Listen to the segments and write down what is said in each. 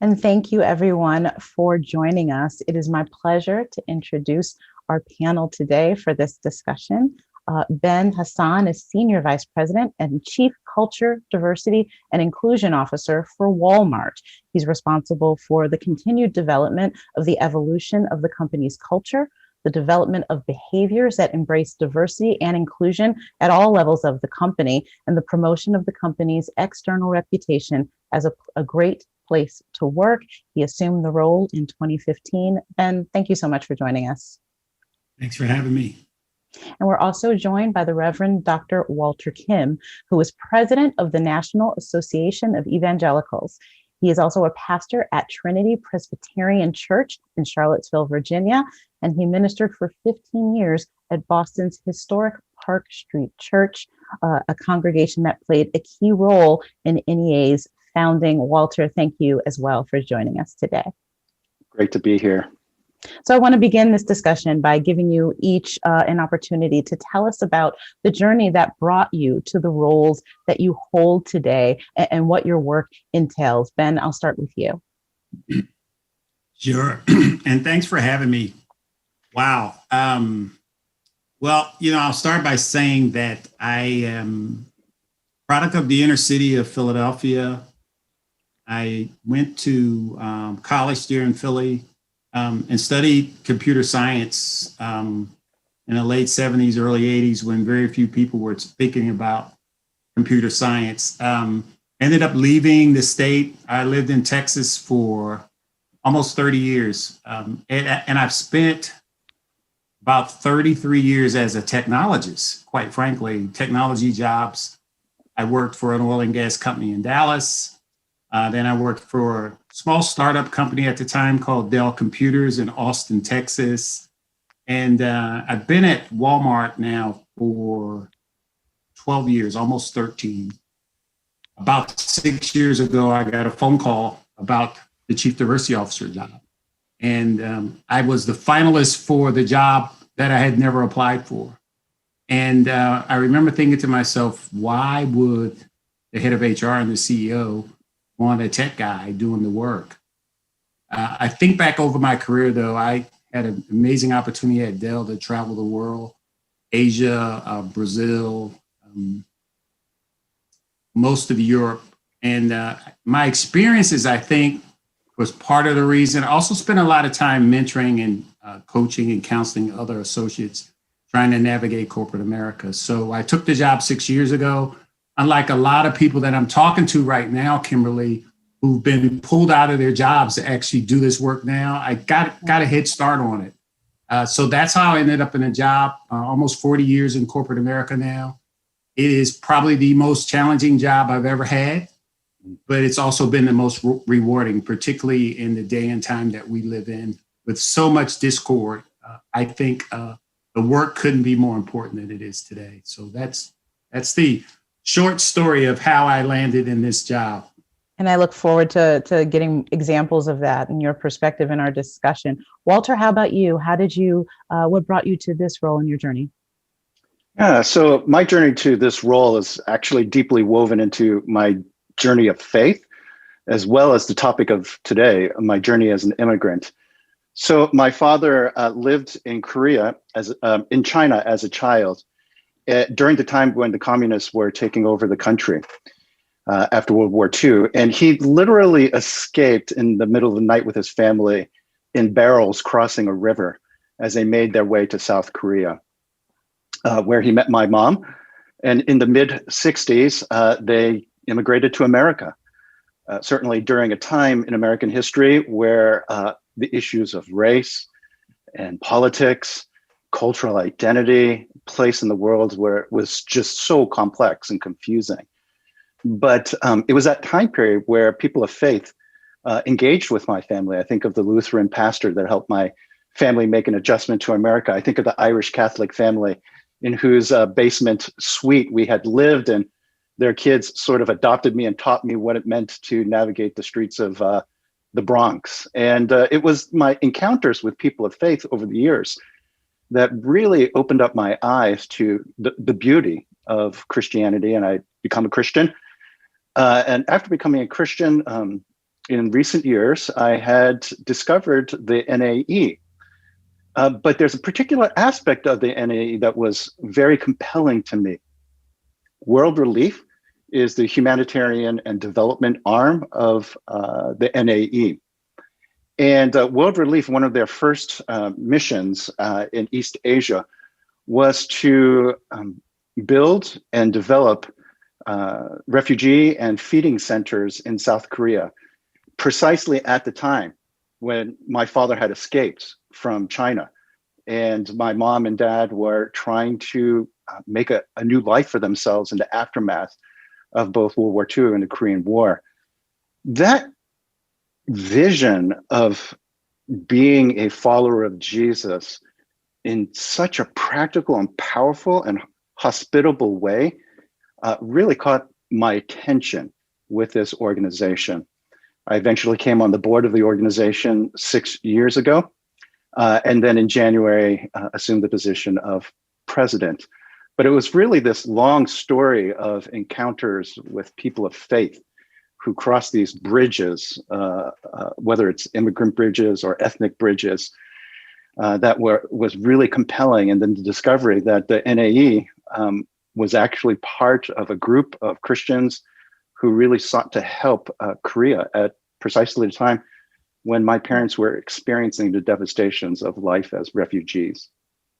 And thank you, everyone, for joining us. It is my pleasure to introduce our panel today for this discussion. Ben Hassan is Senior Vice President and Chief Culture, Diversity, and Inclusion Officer for Walmart. He's responsible for the continued development of the evolution of the company's culture, the development of behaviors that embrace diversity and inclusion at all levels of the company, and the promotion of the company's external reputation as a great place to work. He assumed the role in 2015. Ben, thank you so much for joining us. Thanks for having me. And we're also joined by the Reverend Dr. Walter Kim, who is president of the National Association of Evangelicals. He is also a pastor at Trinity Presbyterian Church in Charlottesville, Virginia, and he ministered for 15 years at Boston's historic Park Street Church, a congregation that played a key role in NEA's founding. Walter, thank you as well for joining us today. Great to be here. So I want to begin this discussion by giving you each an opportunity to tell us about the journey that brought you to the roles that you hold today and what your work entails. Ben, I'll start with you. Sure. And thanks for having me. Wow. Well, I'll start by saying that I am product of the inner city of Philadelphia. I went to college here in Philly. And studied computer science in the late 70s, early 80s, when very few people were thinking about computer science. Ended up leaving the state. I lived in Texas for almost 30 years. And I've spent about 33 years as a technologist, quite frankly, technology jobs. I worked for an oil and gas company in Dallas. Then I worked for a small startup company at the time called Dell Computers in Austin, Texas. And I've been at Walmart now for 12 years, almost 13. About 6 years ago, I got a phone call about the Chief Diversity Officer job. And I was the finalist for the job that I had never applied for. And I remember thinking to myself, why would the head of HR and the CEO want a tech guy doing the work? I think back over my career, though, I had an amazing opportunity at Dell to travel the world, Asia, Brazil, most of Europe. And my experiences, I think, was part of the reason. I also spent a lot of time mentoring and coaching and counseling other associates trying to navigate corporate America. So I took the job 6 years ago. Unlike a lot of people that I'm talking to right now, Kimberly, who've been pulled out of their jobs to actually do this work now, I got a head start on it. So that's how I ended up in a job, almost 40 years in corporate America now. It is probably the most challenging job I've ever had, but it's also been the most rewarding, particularly in the day and time that we live in with so much discord. I think the work couldn't be more important than it is today. So that's the short story of how I landed in this job. And I look forward to getting examples of that and your perspective in our discussion. Walter, how about you? How did you, what brought you to this role in your journey? Yeah, so my journey to this role is actually deeply woven into my journey of faith, as well as the topic of today, my journey as an immigrant. So my father lived in Korea, in China as a child, during the time when the communists were taking over the country after World War II. And he literally escaped in the middle of the night with his family in barrels crossing a river as they made their way to South Korea, where he met my mom. And in the mid-60s, they immigrated to America, certainly during a time in American history where the issues of race and politics, cultural identity, place in the world where it was just so complex and confusing. But it was that time period where people of faith engaged with my family. I think of the Lutheran pastor that helped my family make an adjustment to America. I think of the Irish Catholic family in whose basement suite we had lived, and their kids sort of adopted me and taught me what it meant to navigate the streets of the Bronx. And it was my encounters with people of faith over the years that really opened up my eyes to the beauty of Christianity, and I become a Christian. And after becoming a Christian, in recent years, I had discovered the NAE. But there's a particular aspect of the NAE that was very compelling to me. World Relief is the humanitarian and development arm of the NAE. And World Relief, one of their first missions in East Asia was to build and develop refugee and feeding centers in South Korea, precisely at the time when my father had escaped from China. And my mom and dad were trying to make a new life for themselves in the aftermath of both World War II and the Korean War. That vision of being a follower of Jesus in such a practical and powerful and hospitable way really caught my attention with this organization. I eventually came on the board of the organization 6 years ago, and then in January assumed the position of president. But it was really this long story of encounters with people of faith who cross these bridges, whether it's immigrant bridges or ethnic bridges, that was really compelling. And then the discovery that the NAE was actually part of a group of Christians who really sought to help Korea at precisely the time when my parents were experiencing the devastations of life as refugees.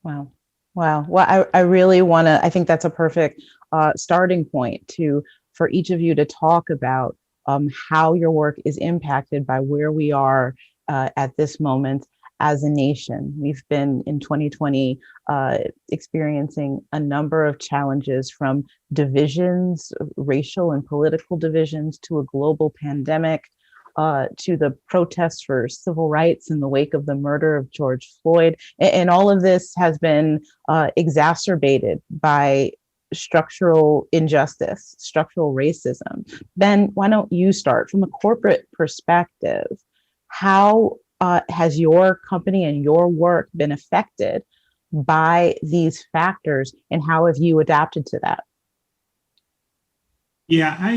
Wow. Wow. Well, I really want to, I think that's a perfect starting point for each of you to talk about how your work is impacted by where we are at this moment as a nation. We've been in 2020 experiencing a number of challenges, from divisions, racial and political divisions, to a global pandemic, to the protests for civil rights in the wake of the murder of George Floyd. And all of this has been exacerbated by structural injustice, structural racism. Ben, why don't you start from a corporate perspective? How has your company and your work been affected by these factors, and how have you adapted to that? Yeah, I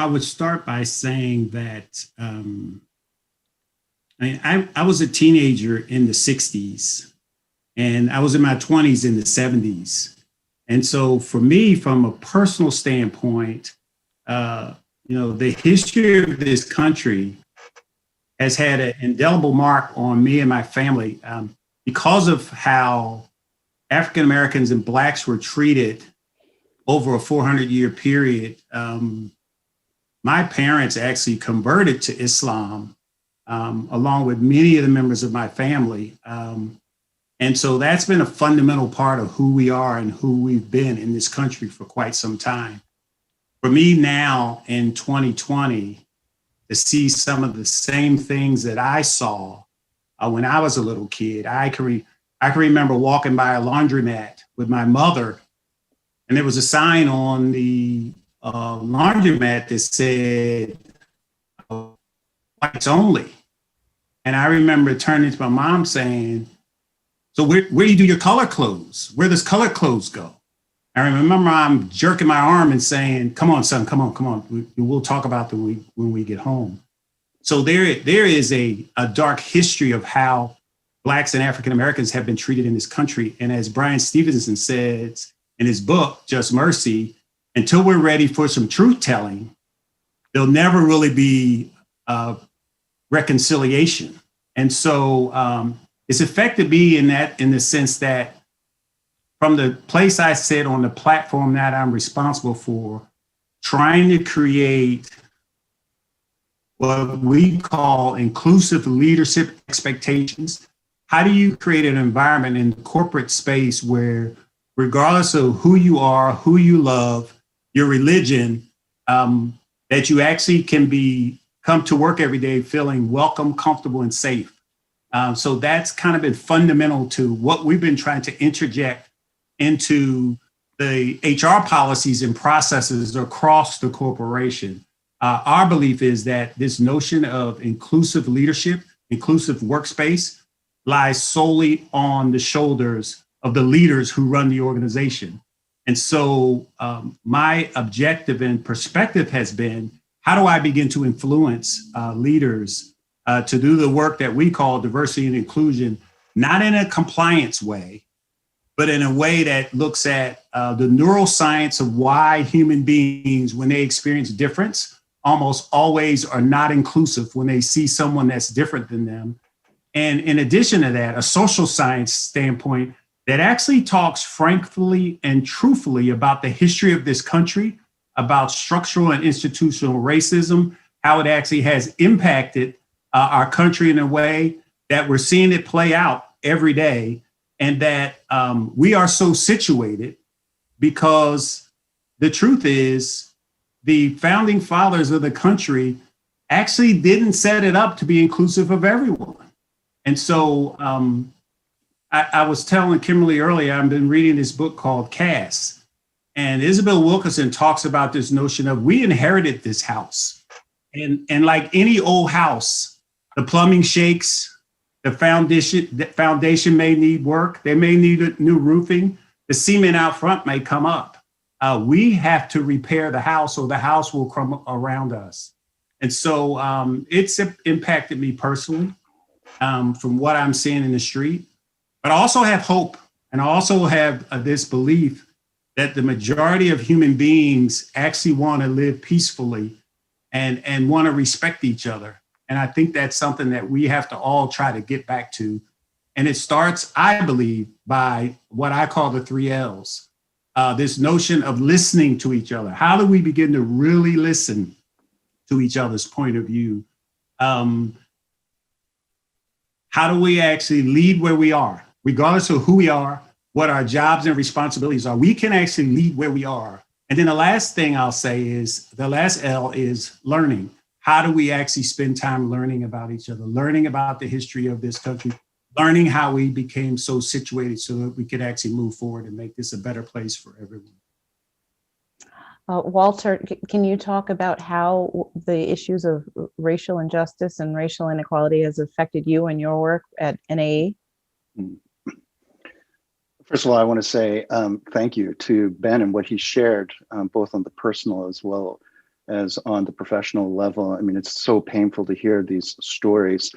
would start by saying that I was a teenager in the 60s, and I was in my 20s in the 70s. And so for me, from a personal standpoint, the history of this country has had an indelible mark on me and my family because of how African Americans and Blacks were treated over a 400-year period. My parents actually converted to Islam, along with many of the members of my family. And so that's been a fundamental part of who we are and who we've been in this country for quite some time. For me now in 2020, to see some of the same things that I saw when I was a little kid. I can remember walking by a laundromat with my mother, and there was a sign on the laundromat that said, whites only. And I remember turning to my mom saying, so where do you do your color clothes? Where does color clothes go? I remember mom jerking my arm and saying, come on, son, come on. We'll talk about it when we get home. So there is a dark history of how Blacks and African Americans have been treated in this country. And as Brian Stevenson says in his book, Just Mercy, until we're ready for some truth telling, there'll never really be reconciliation. And so it's affected me in the sense that from the place I sit on the platform that I'm responsible for, trying to create what we call inclusive leadership expectations. How do you create an environment in the corporate space where, regardless of who you are, who you love, your religion, that you actually can come to work every day feeling welcome, comfortable, and safe? So that's kind of been fundamental to what we've been trying to interject into the HR policies and processes across the corporation. Our belief is that this notion of inclusive leadership, inclusive workspace, lies solely on the shoulders of the leaders who run the organization. And so my objective and perspective has been, how do I begin to influence leaders to do the work that we call diversity and inclusion, not in a compliance way, but in a way that looks at the neuroscience of why human beings, when they experience difference, almost always are not inclusive when they see someone that's different than them. And in addition to that, a social science standpoint that actually talks frankly and truthfully about the history of this country, about structural and institutional racism, how it actually has impacted our country in a way that we're seeing it play out every day, and that we are so situated because the truth is the founding fathers of the country actually didn't set it up to be inclusive of everyone. And so I was telling Kimberly earlier, I've been reading this book called Caste, and Isabel Wilkerson talks about this notion of we inherited this house. And like any old house, the plumbing shakes, the foundation may need work, they may need a new roofing, the cement out front may come up. We have to repair the house or the house will crumble around us. And so it's impacted me personally from what I'm seeing in the street, but I also have hope. And I also have this belief that the majority of human beings actually want to live peacefully and want to respect each other. And I think that's something that we have to all try to get back to. And it starts, I believe, by what I call the 3 L's. This notion of listening to each other. How do we begin to really listen to each other's point of view? How do we actually lead where we are, regardless of who we are, what our jobs and responsibilities are? We can actually lead where we are. And then the last thing I'll say is the last L is learning. How do we actually spend time learning about each other, learning about the history of this country, learning how we became so situated so that we could actually move forward and make this a better place for everyone. Walter, can you talk about how the issues of racial injustice and racial inequality has affected you and your work at NAE? First of all, I want to say thank you to Ben and what he shared, both on the personal as well as on the professional level. I mean, it's so painful to hear these stories,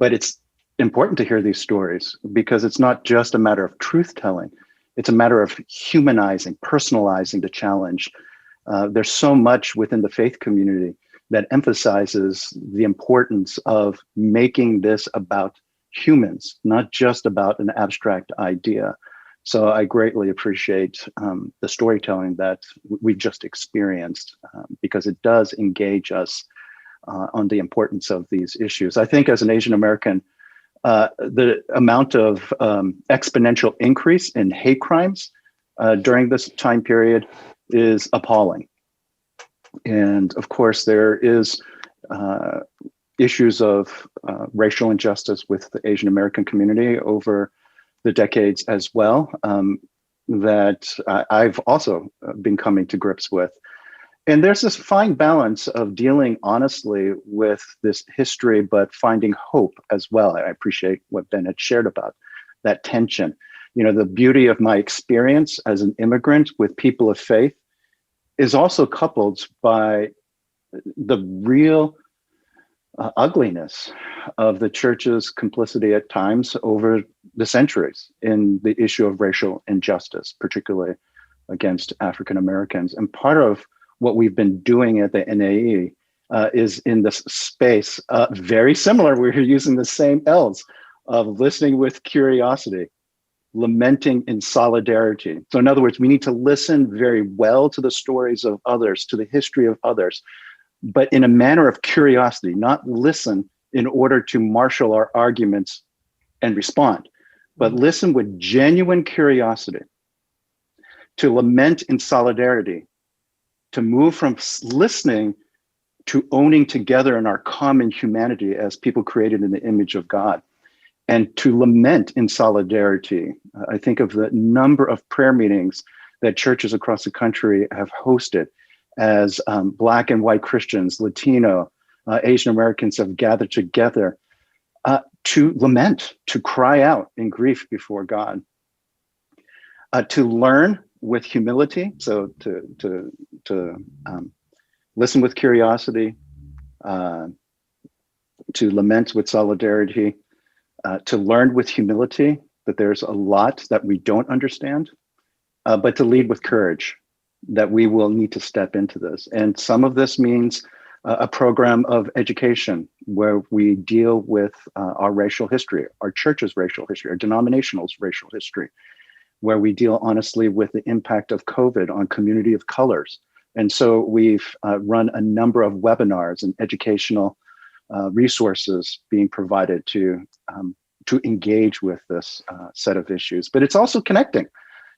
but it's important to hear these stories because it's not just a matter of truth telling. It's a matter of humanizing, personalizing the challenge. There's so much within the faith community that emphasizes the importance of making this about humans, not just about an abstract idea. So I greatly appreciate the storytelling that we've just experienced because it does engage us on the importance of these issues. I think as an Asian American, the amount of exponential increase in hate crimes during this time period is appalling. And of course, there is issues of racial injustice with the Asian American community over the decades as well, that I've also been coming to grips with. And there's this fine balance of dealing honestly with this history, but finding hope as well. I appreciate what Ben had shared about that tension. You know, the beauty of my experience as an immigrant with people of faith is also coupled by the real ugliness of the church's complicity at times over the centuries in the issue of racial injustice, particularly against African Americans. And part of what we've been doing at the NAE is in this space, very similar, we're using the same L's of listening with curiosity, lamenting in solidarity. So in other words, we need to listen very well to the stories of others, to the history of others, but in a manner of curiosity, not listen in order to marshal our arguments and respond, but listen with genuine curiosity, to lament in solidarity, to move from listening to owning together in our common humanity as people created in the image of God, and to lament in solidarity. I think of the number of prayer meetings that churches across the country have hosted as Black and white Christians, Latino, Asian Americans have gathered together to lament, to cry out in grief before God, to learn with humility. So to listen with curiosity, to lament with solidarity, to learn with humility that there's a lot that we don't understand, but to lead with courage, that we will need to step into this. And some of this means a program of education where we deal with our racial history, our church's racial history, our denominational's racial history, where we deal honestly with the impact of COVID on community of colors. And so we've run a number of webinars and educational resources being provided to engage with this set of issues. But it's also connecting,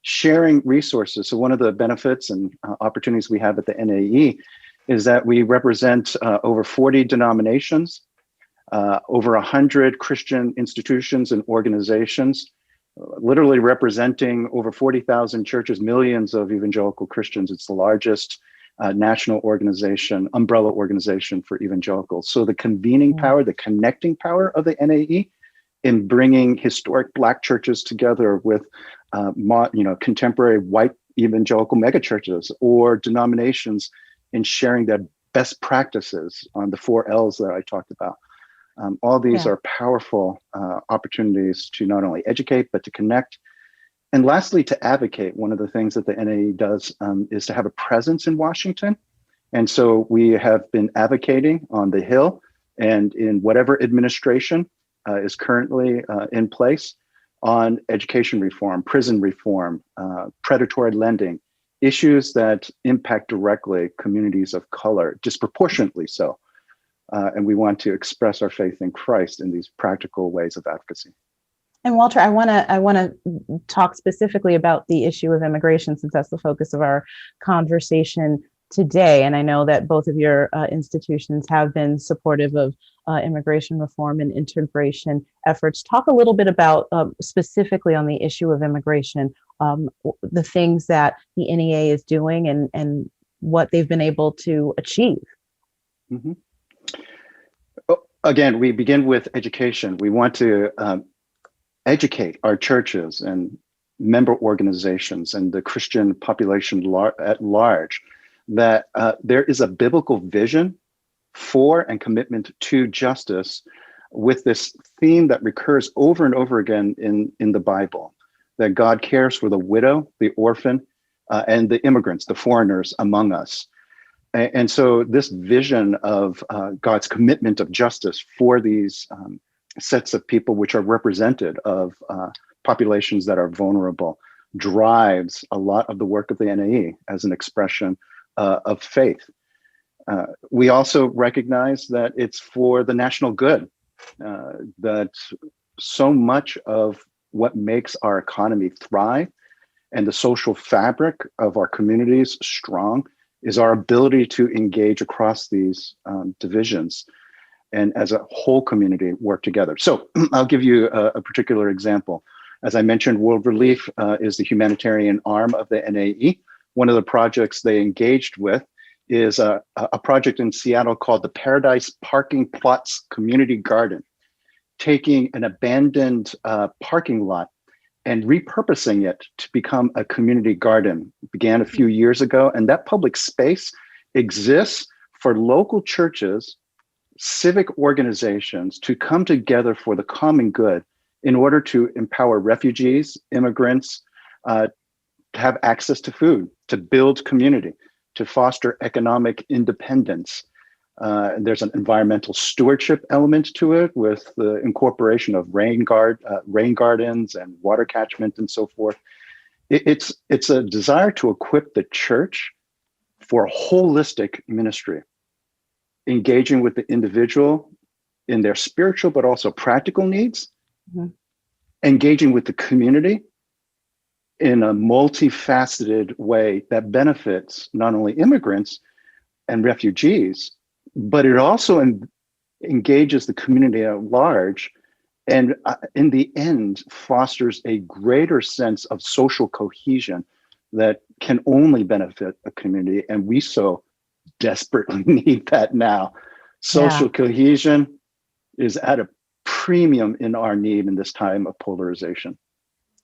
sharing resources. So one of the benefits and opportunities we have at the NAE is that we represent over 40 denominations, over 100 Christian institutions and organizations, literally representing over 40,000 churches, millions of evangelical Christians. It's the largest national organization, umbrella organization for evangelicals. So the convening power, the connecting power of the NAE in bringing historic Black churches together with contemporary white evangelical megachurches or denominations in sharing their best practices on the 4 L's that I talked about. All these are powerful opportunities to not only educate, but to connect. And lastly, to advocate. One of the things that the NAE does is to have a presence in Washington. And so we have been advocating on the Hill and in whatever administration is currently in place on education reform, prison reform, predatory lending, issues that impact directly communities of color, disproportionately so. And we want to express our faith in Christ in these practical ways of advocacy. And Walter, I want to talk specifically about the issue of immigration, since that's the focus of our conversation today. And I know that both of your institutions have been supportive of immigration reform and integration efforts. Talk a little bit about specifically on the issue of immigration, the things that the NEA is doing and what they've been able to achieve. Mm-hmm. Again, we begin with education. We want to educate our churches and member organizations and the Christian population at large that there is a biblical vision for and commitment to justice with this theme that recurs over and over again in the Bible, that God cares for the widow, the orphan, and the immigrants, the foreigners among us. And so this vision of God's commitment of justice for these sets of people which are represented of populations that are vulnerable drives a lot of the work of the NAE as an expression of faith. We also recognize that it's for the national good, that so much of what makes our economy thrive and the social fabric of our communities strong is our ability to engage across these divisions and as a whole community work together. So I'll give you a particular example. As I mentioned, World Relief is the humanitarian arm of the NAE. One of the projects they engaged with is a project in Seattle called the Paradise Parking Plots Community Garden, taking an abandoned parking lot and repurposing it to become a community garden. It began a few years ago, and that public space exists for local churches, civic organizations to come together for the common good in order to empower refugees, immigrants, to have access to food, to build community, to foster economic independence. There's an environmental stewardship element to it with the incorporation of rain gardens and water catchment and so forth. It's a desire to equip the church for a holistic ministry, engaging with the individual in their spiritual but also practical needs, engaging with the community in a multifaceted way that benefits not only immigrants and refugees, but it also engages the community at large and in the end fosters a greater sense of social cohesion that can only benefit a community. And we so desperately need that now. Social cohesion is at a premium in our need in this time of polarization.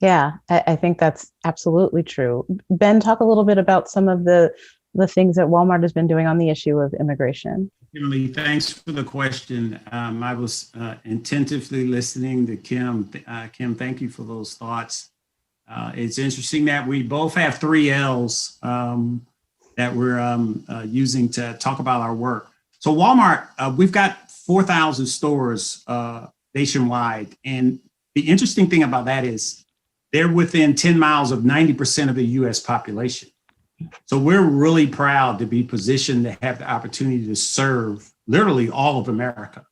Yeah, I think that's absolutely true. Ben, talk a little bit about some of the the things that Walmart has been doing on the issue of immigration. Kimberly, thanks for the question. I was attentively listening to Kim. Kim, thank you for those thoughts. It's interesting that we both have 3 L's that we're using to talk about our work. So Walmart, we've got 4,000 stores nationwide. And the interesting thing about that is they're within 10 miles of 90% of the US population. So we're really proud to be positioned to have the opportunity to serve literally all of America.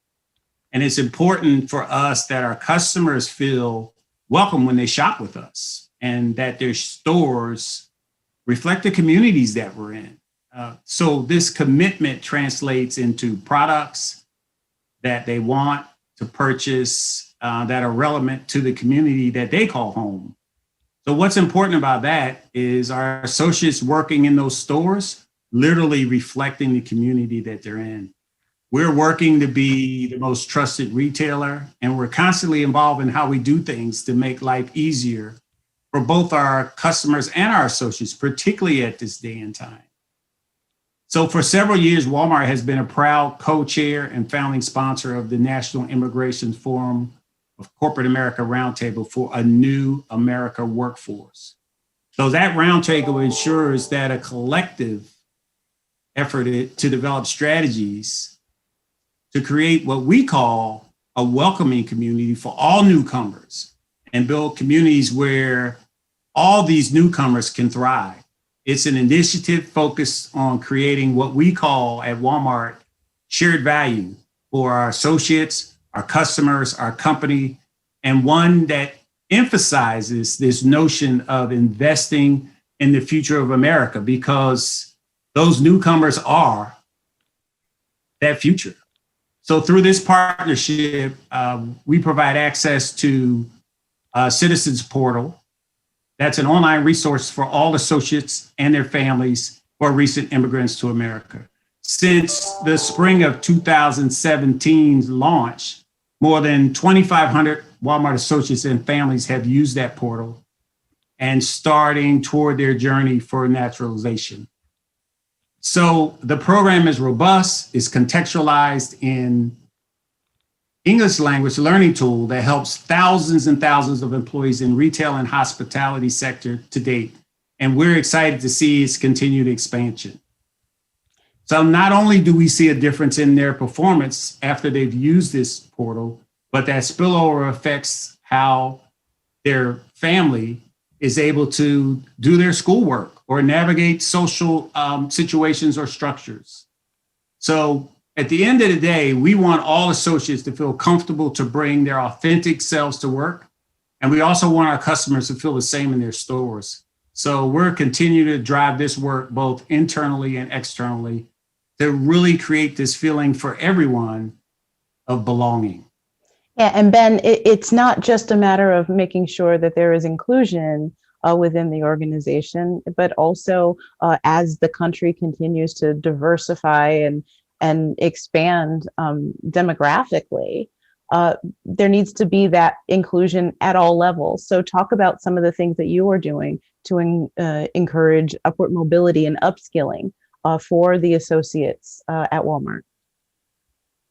And it's important for us that our customers feel welcome when they shop with us and that their stores reflect the communities that we're in. So this commitment translates into products that they want to purchase that are relevant to the community that they call home. So what's important about that is our associates working in those stores literally reflecting the community that they're in. We're working to be the most trusted retailer, and we're constantly involved in how we do things to make life easier for both our customers and our associates, particularly at this day and time. So for several years, Walmart has been a proud co-chair and founding sponsor of the National Immigration Forum of Corporate America Roundtable for a New America Workforce. So that roundtable ensures that a collective effort to develop strategies to create what we call a welcoming community for all newcomers and build communities where all these newcomers can thrive. It's an initiative focused on creating what we call at Walmart shared value for our associates, our customers, our company, and one that emphasizes this notion of investing in the future of America because those newcomers are that future. So through this partnership, we provide access to a Citizens Portal. That's an online resource for all associates and their families who are recent immigrants to America. Since the spring of 2017's launch, more than 2,500 Walmart associates and families have used that portal and starting toward their journey for naturalization. So the program is robust, is contextualized in English language learning tool that helps thousands and thousands of employees in retail and hospitality sector to date. And we're excited to see its continued expansion. So not only do we see a difference in their performance after they've used this portal, but that spillover affects how their family is able to do their schoolwork or navigate social situations or structures. So at the end of the day, we want all associates to feel comfortable to bring their authentic selves to work. And we also want our customers to feel the same in their stores. So we're continuing to drive this work both internally and externally to really create this feeling for everyone of belonging. Yeah, and Ben, it's not just a matter of making sure that there is inclusion within the organization, but also as the country continues to diversify and expand demographically, there needs to be that inclusion at all levels. So talk about some of the things that you are doing to encourage upward mobility and upskilling for the associates at Walmart.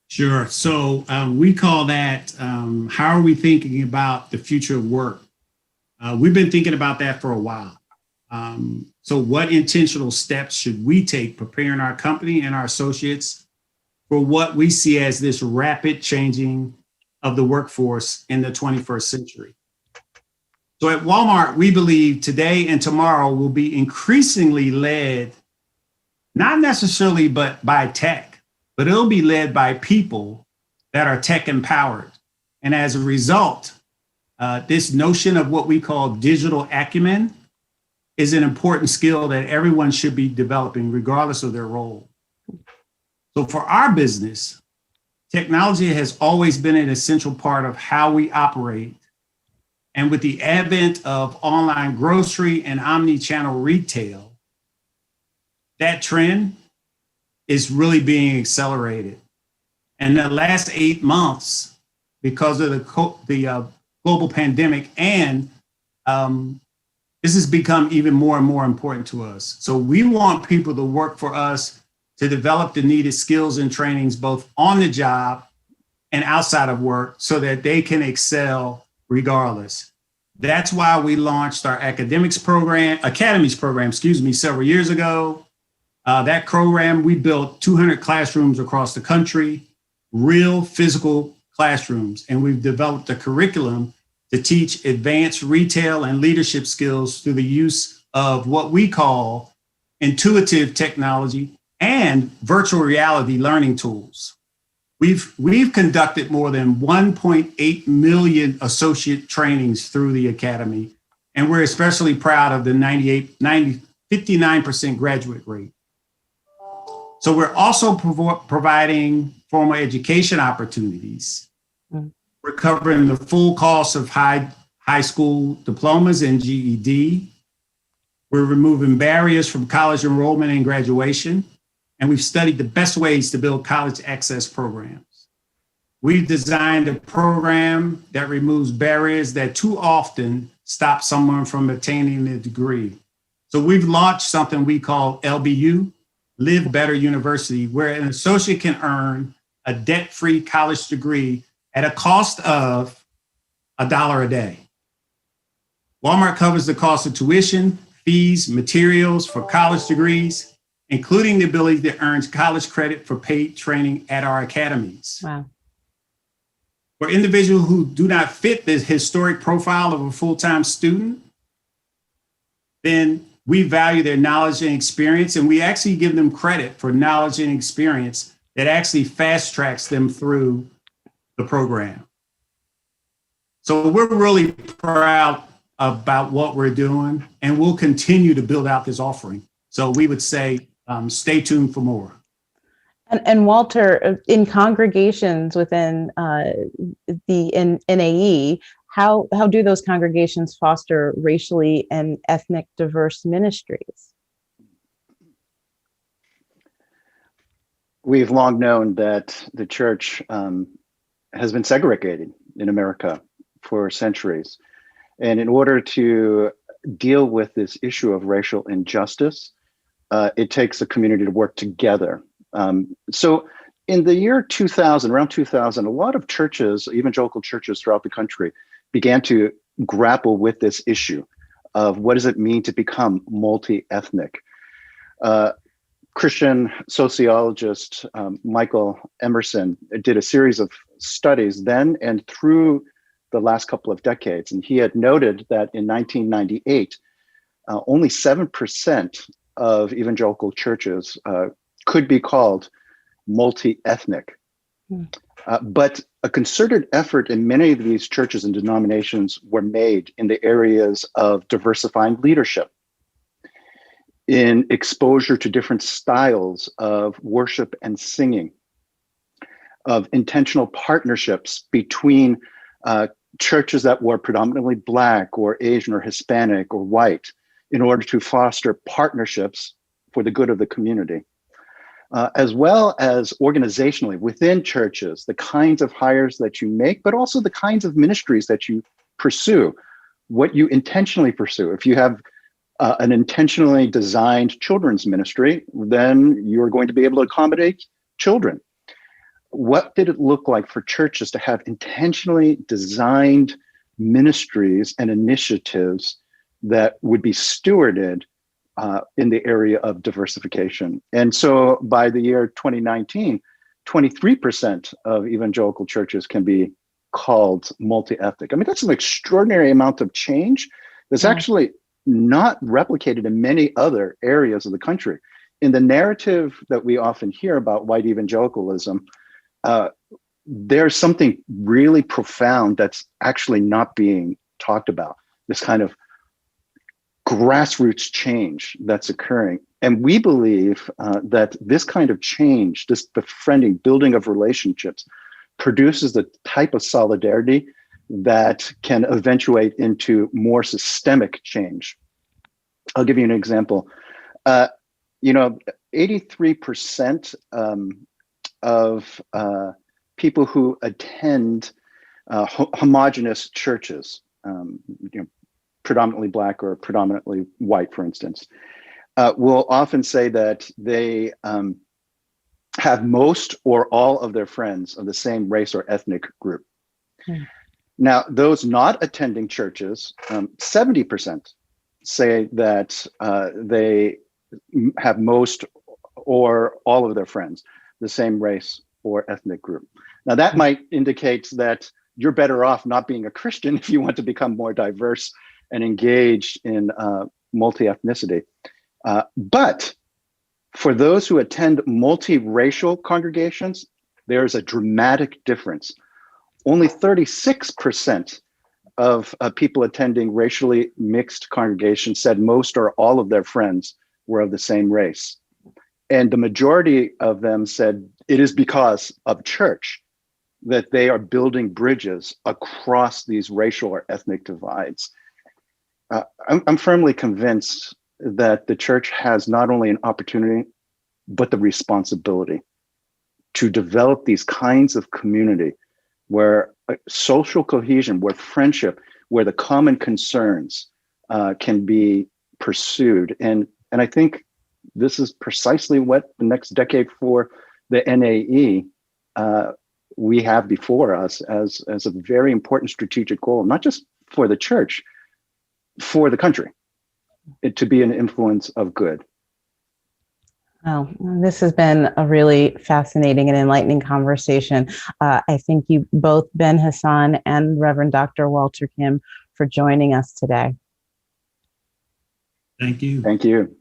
Sure. So we call that, how are we thinking about the future of work? We've been thinking about that for a while. So what intentional steps should we take preparing our company and our associates for what we see as this rapid changing of the workforce in the 21st century? So at Walmart, we believe today and tomorrow will be increasingly led, not necessarily but by tech, but it'll be led by people that are tech empowered. And as a result, this notion of what we call digital acumen is an important skill that everyone should be developing regardless of their role. So for our business, technology has always been an essential part of how we operate. And with the advent of online grocery and omni-channel retail, that trend is really being accelerated. And the last 8 months, because of the global pandemic and this has become even more and more important to us. So we want people to work for us to develop the needed skills and trainings, both on the job and outside of work, so that they can excel regardless. That's why we launched our academies program, several years ago. That program, we built 200 classrooms across the country, real physical classrooms, and we've developed a curriculum to teach advanced retail and leadership skills through the use of what we call intuitive technology and virtual reality learning tools. We've conducted more than 1.8 million associate trainings through the Academy, and we're especially proud of the 59% graduate rate. So we're also providing formal education opportunities. We're covering the full cost of high school diplomas and GED. We're removing barriers from college enrollment and graduation. And we've studied the best ways to build college access programs. We've designed a program that removes barriers that too often stop someone from attaining a degree. So we've launched something we call LBU, Live Better University, where an associate can earn a debt-free college degree at a cost of $1 a day. Walmart covers the cost of tuition, fees, materials for college degrees, including the ability to earn college credit for paid training at our academies. Wow. For individuals who do not fit the historic profile of a full-time student, then we value their knowledge and experience, and we actually give them credit for knowledge and experience that actually fast tracks them through the program. So we're really proud about what we're doing, and we'll continue to build out this offering. So we would say, stay tuned for more. And Walter, in congregations within the NAE, how do those congregations foster racially and ethnic diverse ministries? We've long known that the church has been segregated in America for centuries. And in order to deal with this issue of racial injustice, it takes a community to work together. So in the year 2000, around 2000, a lot of churches, evangelical churches throughout the country, began to grapple with this issue of what does it mean to become multi-ethnic. Christian sociologist Michael Emerson did a series of studies then and through the last couple of decades. And he had noted that in 1998, only 7% of evangelical churches could be called multi-ethnic. But a concerted effort in many of these churches and denominations were made in the areas of diversifying leadership, in exposure to different styles of worship and singing, of intentional partnerships between churches that were predominantly Black or Asian or Hispanic or white in order to foster partnerships for the good of the community. As well as organizationally within churches, the kinds of hires that you make, but also the kinds of ministries that you pursue, what you intentionally pursue. If you have an intentionally designed children's ministry, then you're going to be able to accommodate children. What did it look like for churches to have intentionally designed ministries and initiatives that would be stewarded in the area of diversification? And so by the year 2019, 23% of evangelical churches can be called multi-ethnic. I mean, that's an extraordinary amount of change that's actually not replicated in many other areas of the country. In the narrative that we often hear about white evangelicalism, there's something really profound that's actually not being talked about, this kind of grassroots change that's occurring. And we believe that this kind of change, this befriending, building of relationships, produces the type of solidarity that can eventuate into more systemic change. I'll give you an example. 83% of people who attend homogenous churches, predominantly Black or predominantly white, for instance, will often say that they have most or all of their friends of the same race or ethnic group. Mm. Now, those not attending churches, 70% say that they have most or all of their friends the same race or ethnic group. Now, that might indicate that you're better off not being a Christian if you want to become more diverse and engaged in multi-ethnicity. But for those who attend multiracial congregations, there's a dramatic difference. Only 36% of people attending racially mixed congregations said most or all of their friends were of the same race. And the majority of them said it is because of church that they are building bridges across these racial or ethnic divides. I'm firmly convinced that the church has not only an opportunity, but the responsibility to develop these kinds of community where social cohesion, where friendship, where the common concerns can be pursued. And I think this is precisely what the next decade for the NAE we have before us as a very important strategic goal, not just for the church, for the country, to be an influence of good. Well, this has been a really fascinating and enlightening conversation. I thank you both, Ben Hasan and Reverend Dr. Walter Kim, for joining us today. Thank you. Thank you.